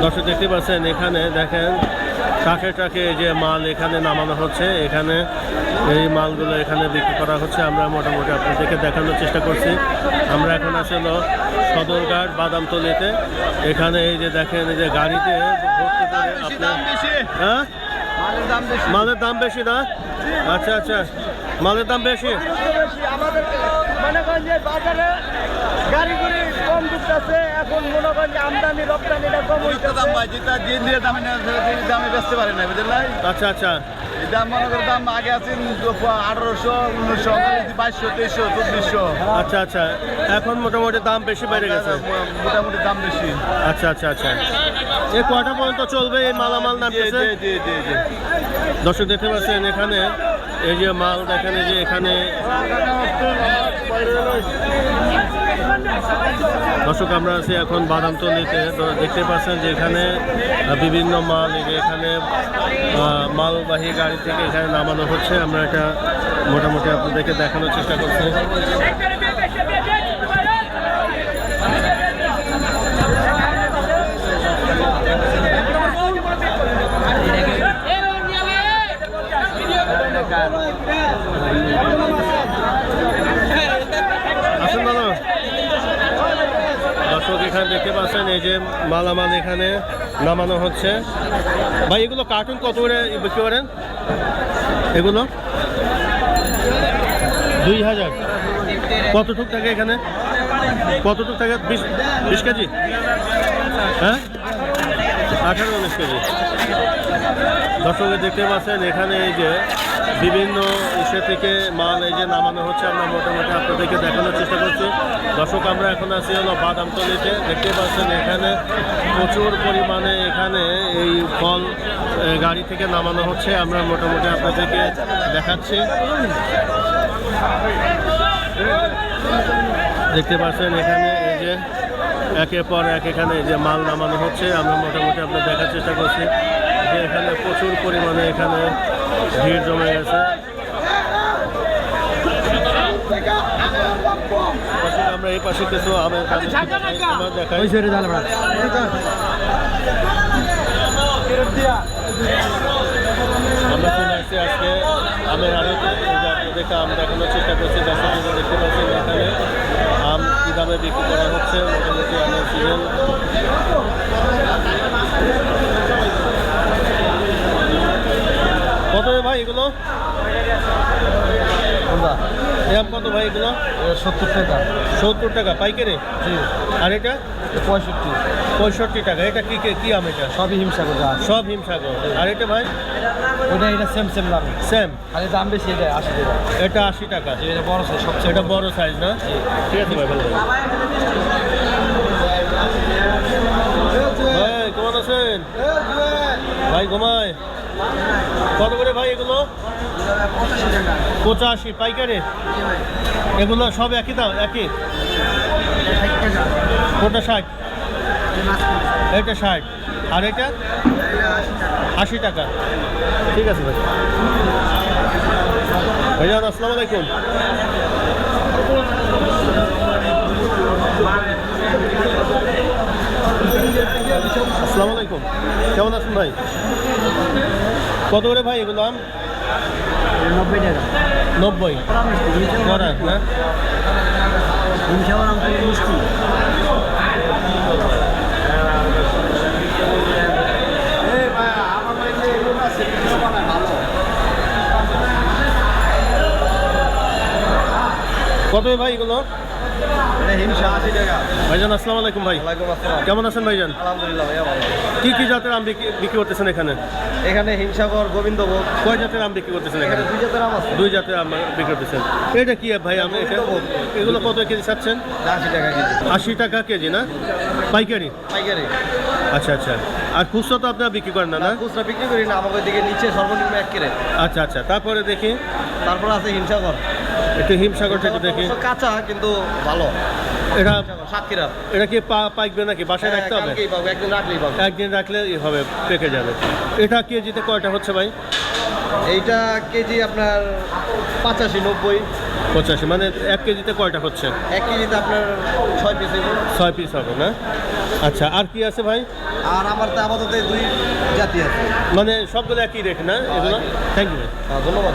দর্শক দেখতে পাচ্ছেন এখানে দেখেন ট্রাকে ট্রাকে যে মাল এখানে নামানো হচ্ছে, এখানে এই মালগুলো এখানে বিক্রি করা হচ্ছে। আমরা মোটামুটি আপনাদেরকে দেখানোর চেষ্টা করছি। আমরা এখন আছি হলো সদরঘাট বাদামতলিতে। এখানে এই যে দেখেন এই যে গাড়িতে ভর্তি করে আপনার হ্যাঁ মালের দাম বেশি না? আচ্ছা আচ্ছা, মালের দাম বেশি। আমাদের মনে করেন যে বাজারে গাড়িগুলি কম ঢুকতেছে, এখন মনে করেন যে আমদানি রপ্তানিটা কম হইতেছে। দাম ভাই যেটা দিন দিয়ে দামে দামে বেচতে পারে না, বুঝলেন? আচ্ছা আচ্ছা, এই দাম মনে করেন দাম আগে আছে 1800, 1900, 2200, 2300, 2400। আচ্ছা আচ্ছা, এখন মোটামুটি দাম বেশি বেড়ে গেছে, মোটামুটি দাম বেশি। আচ্ছা আচ্ছা আচ্ছা, এই কয়টা পর্যন্ত চলবে এই মালামাল নামতেছে? দর্শক দেখতে পাচ্ছেন এখানে এই যে মাল দেখেন, এই যে এখানে দর্শক আমরা আছি এখন বাদামতলিতে। দেখতে পাচ্ছেন যে এখানে বিভিন্ন মাল এখানে মালবাহী গাড়ি থেকে এখানে নামানো হচ্ছে। আমরা এটা মোটামুটি আপনাদেরকে দেখানোর চেষ্টা করছি। আসুন দাদা, দর্শক এখানে দেখতে পাচ্ছেন এই যে মালামাল এখানে নামানো হচ্ছে। ভাই এগুলো কার্টুন কত করে বিক্রি করেন? এগুলো 2000। কতটুক থাকে এখানে? কতটুক থাকে? 20 কেজি? হ্যাঁ, 18-19 কেজি। দর্শক দেখতে পাচ্ছেন এখানে এই যে বিভিন্ন ইসে থেকে মাল এই যে নামানো হচ্ছে। আমরা মোটামুটি আপনাদেরকে দেখানোর চেষ্টা করছি। দর্শক আমরা এখন আছি হলো বাদামতলিতে। দেখতে পাচ্ছেন এখানে প্রচুর পরিমাণে এখানে এই ফল গাড়ি থেকে নামানো হচ্ছে। আমরা মোটামুটি আপনাদেরকে দেখাচ্ছি। দেখতে পাচ্ছেন এখানে এই যে একের পর এক এখানে যে মাল নামানো হচ্ছে। আমরা মোটামুটি আপনার দেখার চেষ্টা করছি যে এখানে প্রচুর পরিমাণে এখানে ভিড় জমে গেছে। আমরা এই পাশে কিছু আমের দেখাই। আমরা চলে আসছি আজকে আমের আড়তে। আপনাদেরকে আম দেখানোর চেষ্টা করছি। দর্শক দেখতে পাচ্ছেন এখানে আম কী দামে বিক্রি করা হচ্ছে। মোটামুটি আমের সিজন। কত ভাই এগুলো? আম কত ভাই এগুলো? 70 টাকা। 70 টাকা পাইকারি? জি। আর এটা 65 টাকা। এটা কি আম? এটা সবই হিমসাগর গাছ। সব হিমসাগর। আর এটা ভাই? এটা সেম দাম। সেম, খালি দাম বেশি। এটা 80 টাকা। এটা 80 টাকা। এটা বড় সাইজ, সবচেয়ে এটা বড় সাইজ না? ঠিক আছে ভাই, ভালো ভাই। কেমন আছেন ভাই? ঘুমায় কত করে ভাই এগুলো? 85 পাইকারি। এগুলো সব একই দাম? একই? ওটা 60, এটা 60, আর এটা 80 টাকা। ঠিক আছে ভাই। ভাইজান আসসালামু আলাইকুম। আসসালামু আলাইকুম, কেমন আছেন ভাই? কত করে ভাই এগুলো আম? 90 টাকা। 90 করা না? হিমসাগর আম থেকে মিষ্টি। কত ভাই এগুলো? হিমসা 80 টাকা। ভাইজান আসসালামু আলাইকুম ভাই। ওয়ালাইকুম আসসালাম। কেমন আছেন ভাইজান? আলহামদুলিল্লাহ ভাইয়া ভালো। কি জাতের আম বিক্রি করতেছেন এখানে? এখানে হিমসাগর, গোবিন্দভোগ। কয় জাতের আম বিক্রি করতেছেন এখানে? 2 জাতের আম আছে। 2 জাতের আম বিক্রি করতেছেন। এটা কি ভাই আম? এগুলো কত কেজি চাচ্ছেন? 80 টাকা কেজি। 80 টাকা কেজি না? পাইকারি? পাইকারি। আচ্ছা আচ্ছা। আর খুচরা তো আপনারা বিক্রি করেন না? না, খুচরা বিক্রি করি না। আমাদের দিকে নিচে সর্বনিম্ন 1 কেজি। আচ্ছা আচ্ছা। তারপরে দেখি, তারপর আছে হিমসাগর। একটু হিমসাগরটা একটু দেখি। কাঁচা কিন্তু ভালো। এটা সাতক্ষীরা। এটা কি পাকবে নাকি? বাসায় রাখতে হবে? কালকেই পাবো, একদিন রাখলেই পাবো। একদিন রাখলে হবে, পেকে যাবে। এটা কেজিতে কয়টা হচ্ছে ভাই? এইটা কেজি আপনার 85, 90। 85 মানে 1 কেজিতে কয়টা হচ্ছে? 1 কেজিতে আপনার 6 পিস হবে। 6 পিস হবে না? আচ্ছা, আর কি আছে ভাই? আর আমার তো আপাতত 2 জাতি আছে। মানে সবগুলো একই রেট না এগুলো? থ্যাংক ইউ ভাই, ধন্যবাদ।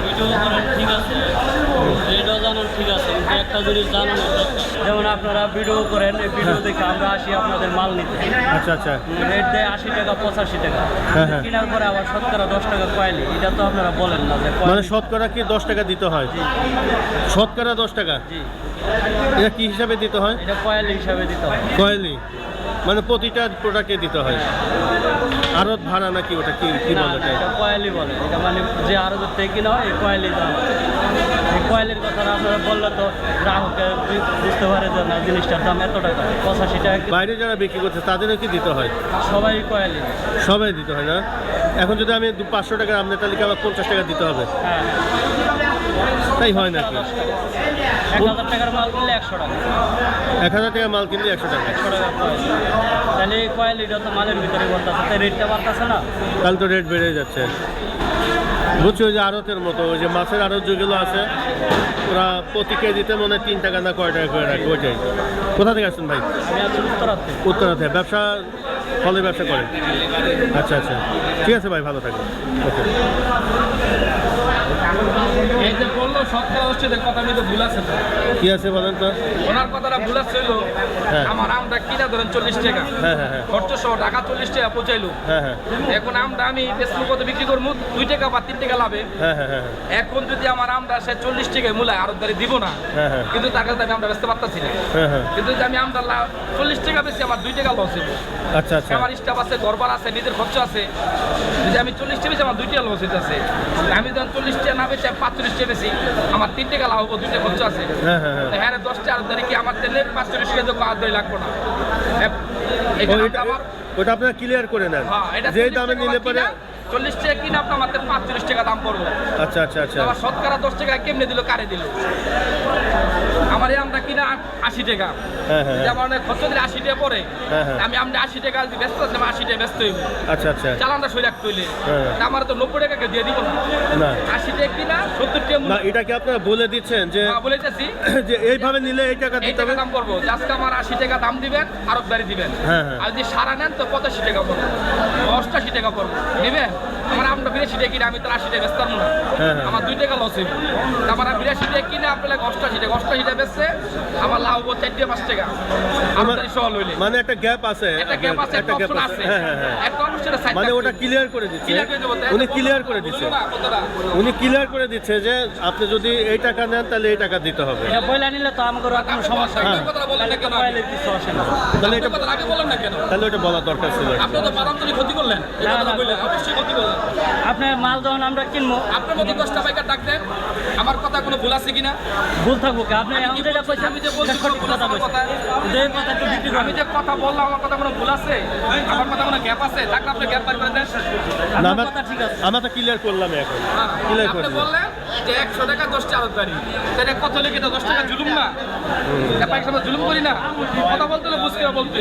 ভিডিও করেন ঠিক আছে, রেটও জানান ঠিক আছে, কিন্তু একটা জিনিস জানানো দরকার। যেমন আপনারা ভিডিও করেন, এই ভিডিও দেখে আমরা আসি আপনাদের মাল নিতে। আচ্ছা আচ্ছা, রেট দেয় 80 টাকা 85 টাকা, হ্যাঁ, হ্যাঁ। কেনার পরে আবার শতকরা 10 টাকা কয়েলি। এটা তো আপনারা বলেন না যে মানে শতকরা কি 10 টাকা দিতে হয়? শতকরা 10 টাকা? জি, এটা কি হিসাবে দিতে হয়? এটা কয়েলি হিসাবে দিতে হয়। কয়েলি মানে প্রতিটা প্রোডাক্টে দিতে হয়? আড়ত ভাড়া নাকি ওটা কি কি না, বলে না, ওটা? এটা কয়েলি বলে। এটা মানে যে আরো থেকে কিনা হয় এই কয়েলি দাম। এই কয়েলির কথাটা আপনারা বললে তো গ্রাহকে বুঝতে পারে যে না জিনিসটার দাম এত টাকা, 85 টাকা। বাইরে যারা বিক্রি করছে তাদেরও কি দিতে হয়? সবাই কয়েলি। সবাই দিতে হয় না? এখন যদি আমি 500 টাকার আমদানি তাহলে কি আমার 50 টাকা দিতে হবে? হ্যাঁ, তাই হয় নাকি? 1000 টাকার মাল কিনলে 100 টাকা, 1000 টাকা মাল কিনলে 100 টাকা? 100 টাকা কয়েলি। তাহলে এই কয়েলিটা তো মালের ভিতরে বলতেছে, তাই রেটটা বাড়তেছে না। তাহলে তো রেট বেড়ে যাচ্ছে। বুঝছি, ওই যে আড়তের মতো ওই যে মাছের আড়ত যেগুলো আছে ওরা প্রতি কেজিতে মনে হয় 3 টাকা না কয় টাকা করে রাখে, ওইটাই। কোথা থেকে আসছেন ভাই? আমি আছি উত্তরার থেকে। উত্তরা থেকে। ব্যবসা, ফলের ব্যবসা করেন? আচ্ছা আচ্ছা, ঠিক আছে ভাই, ভালো থাকবেন। ওকে। এই যে বললো সৎকার হচ্ছে কথা আমি তো ভুল আছে তো। কি আছে বলেন তো? ওনার কথাটা ভুল ছিল। হ্যাঁ। আমার আমটা কিনা ধরেন 40 টাকা, হ্যাঁ হ্যাঁ হ্যাঁ খরচ সহ টাকা 40 টাকা পৌঁছাইলো। হ্যাঁ হ্যাঁ এখন আমটা আমি ফেসবুক কত বিক্রি করবো 2 টাকা বা 3 টাকা লাভে। হ্যাঁ হ্যাঁ হ্যাঁ এখন যদি আমার আমটা সে 40 টাকায় মূলায় আরো দাঁড়িয়ে দিব না, হ্যাঁ হ্যাঁ কিন্তু তার কাছে আমি আমটা বেচতে পারতাছি না। হ্যাঁ হ্যাঁ। কিন্তু যদি আমি আমটা 40 টাকা বেশি আমার 2 টাকা লস হইব। আচ্ছা আচ্ছা। আমার স্টাফ আছে, ঘরবার আছে, নিজের খরচ আছে। যদি আমি 40 টাকা বেশি আমার 2 টাকা লস হইতেছে। আমি যখন 40 টাকা না বেশি 45 টাকা বেশি আমার 3 টাকা লাভ হবো, 2 টাকা খরচ আছে। হ্যাঁ হ্যাঁ হ্যাঁ। হ্যাঁ 10 টাকা আরো কি আমার তেলে 45 টাকা তো আর দেয় লাগবে না। এখানে আমার ওটা আপনারা ক্লিয়ার করে নেন, হ্যাঁ, এটা যেই দামে নিলে পরে। 40 টাকা কিনা আপনার মাত্র 45 টাকা দাম পড়বে। আচ্ছা আচ্ছা আচ্ছা। আবার শতকরা 10 টাকা কেমনে দিল, কারে দিল? আমার এই আমটা কিনা 80 টাকা। হ্যাঁ হ্যাঁ আমার অনেক খরচ দিলে 80 টাকা পরে হ্যাঁ হ্যাঁ। আমি আমটা 80 টাকা যদি ব্যস্ত আছে 80 টাকা ব্যস্ত হইব। আচ্ছা আচ্ছা। চালানটা সই রাখতে হইলে হ্যাঁ। আমার তো 90 টাকা দিয়ে দিব না। না 80 টাকা কিনা 70 টাকা না, মূল্য। এটা কি আপনারা বলে দিচ্ছেন যে বলেছি যে এইভাবে নিলে এই টাকা এই দিতে টাকা হবে? দাম পড়বো, আজকে আমার 80 টাকা দাম দিবেন, আরো বাড়ি দিবেন। হ্যাঁ, হ্যাঁ। আর যদি সারা নেন তো 85 টাকা পড়বো, 88 টাকা পড়বো, নেবেন? আমার আমটা 82 টাকা কিনে আমি তো 80 টাকা বেচতাম না। হ্যাঁ, হ্যাঁ। আমার 2 টাকা লস হইব। আমার 82 টাকা কিনে আপনার 88 টাকা, 88 টাকা বেচছে আমার লাভ হবো 4 টাকা 5 টাকা। আমার সহল হইলে মানে একটা গ্যাপ আছে, একটা গ্যাপ আছে, একটা gap অপশন আছে। হ্যাঁ হ্যাঁ হ্যাঁ। একটা অপশনে সাইড মানে ওটা ক্লিয়ার করে দিচ্ছে, ক্লিয়ার করে দেবো। উনি ক্লিয়ার করে দিচ্ছে, উনি ক্লিয়ার করে দিচ্ছে যে আপনি যদি এই টাকা নেন তাহলে এই টাকা দিতে হবে। এটা বইলা নিলে তো আমাদের আর কোনো সমস্যা নেই। কথা বলেন না কেন? কয়েলির কিছু আসে না। তাহলে এটা, কথা আগে বলেন না কেন? তাহলে ওটা বলা দরকার ছিল। আপনি তো বাদাম তৈরি ক্ষতি করলেন। এই না, কথাটা না। বললেন, অবশ্যই ক্ষতি করলেন। আপনার মাল যখন আমরা কিনবো, আপনার মতো 10টা বাইকার ডাক দেন, আমার কথা কোনো ভুল আছে কিনা? ভুল থাকবো কি? আপনি এখন যেটা কইছেন আমি যে বলছি এটা সঠিক ভুল আছে কথা আমার কইছেন। কথা। যে কথা একটু বিক্রি আমি করবেন। যে কথা বললাম আমার কথা কোনো ভুল আছে? আমার কথা কোনো গ্যাপ আছে? থাকলে আপনি গ্যাপ বার করে দেন। না, আপনার কথা ঠিক আছে। আমরা তো ক্লিয়ার করলাম এখন, হ্যাঁ, ক্লিয়ার করে আপনি দিলাম। বললেন যে 100 টাকা 10টা আরত বাড়ি, তাহলে কত লিখে দাও? 10 টাকা জুলুম না? এক সময় জুলুম করি না? কথা বলতে হলে বুঝতে হবে বলতে।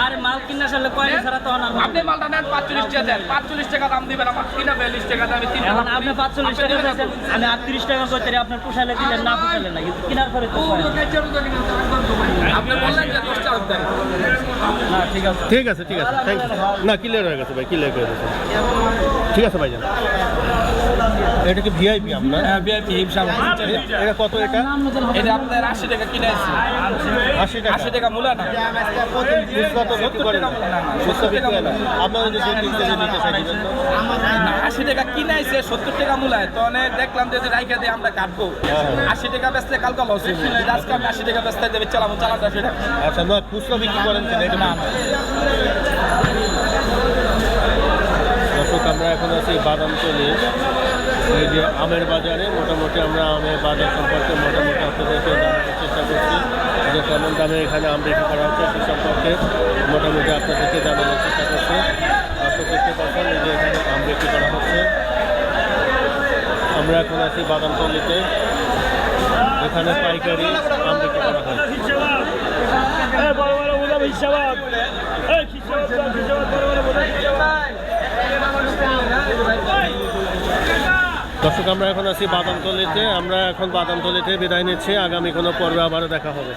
আর মাল কিনা আসলে কয়েলি ছাড়া তখন আর আপনি মালটা নেন 45 টাকা দেন, 45 টাকা দাম দিবেন, আমার কিনা 42 টাকা দেন, আমি 3 এখন আপনি 45 টাকা দিয়েছেন, আমি 38 টাকা কইতে আপনার পোষাইলে দিলেন, না পোষাইলে না, কিন্তু কেনার পরে তো হয় না। আপনি বললেন যে 10টা আরত বাড়ি। না, ঠিক আছে। ঠিক আছে ঠিক আছে, থ্যাংক ইউ। না, ক্লিয়ার হয়ে গেছে ভাই, ক্লিয়ার করে দিয়েছে। ঠিক আছে ভাইজান। এটা কি ভিআইপি আপনার? হ্যাঁ, VIP হিসাব। এটা কত এটা? এটা আপনার 80 টাকা কিনে আসছে। 80 টাকা। 80 টাকা মূলা না। খুচরা তো বিক্রি করেন না? খুচরা বিক্রি করেন না? আপনারা যদি 2 কেজি নিতে চাই দিবেন তো? না, 80 টাকা কিনে আইছে 70 টাকা মূলায়, তো দেখলাম যে রাইখা দিয়ে আমরা কাটবো। 80 টাকা বেচলে কালকে লস হইবে। আজকে আমি 80 টাকা বেচতে দেবে, চালাবো, চালাতে সেটা আচ্ছা, না খুচরা বিক্রি করেন কিনা এটা না? দর্শক, আমরা এখন আছি বাদামতলী, এই যে আমের বাজারে। মোটামুটি আমরা আমের বাজার সম্পর্কে মোটামুটি আপনাদেরকে জানানোর চেষ্টা করছি, যে কেমন দামে এখানে আম বিক্রি করা হচ্ছে সে সম্পর্কে মোটামুটি আপনাদেরকে জানানোর চেষ্টা করছি। দর্শক দেখতে পাচ্ছেন এই যে এখানে আম বিক্রি করা হচ্ছে। আমরা এখন আছি বাদামতলীতে, এখানে পাইকারি আম বিক্রি করা হয়। দর্শক আমরা এখন আছি বাদামতলিতে, আমরা এখন বাদামতলিতে বিদায় নিচ্ছি, আগামী কোনো পর্বে আবারও দেখা হবে।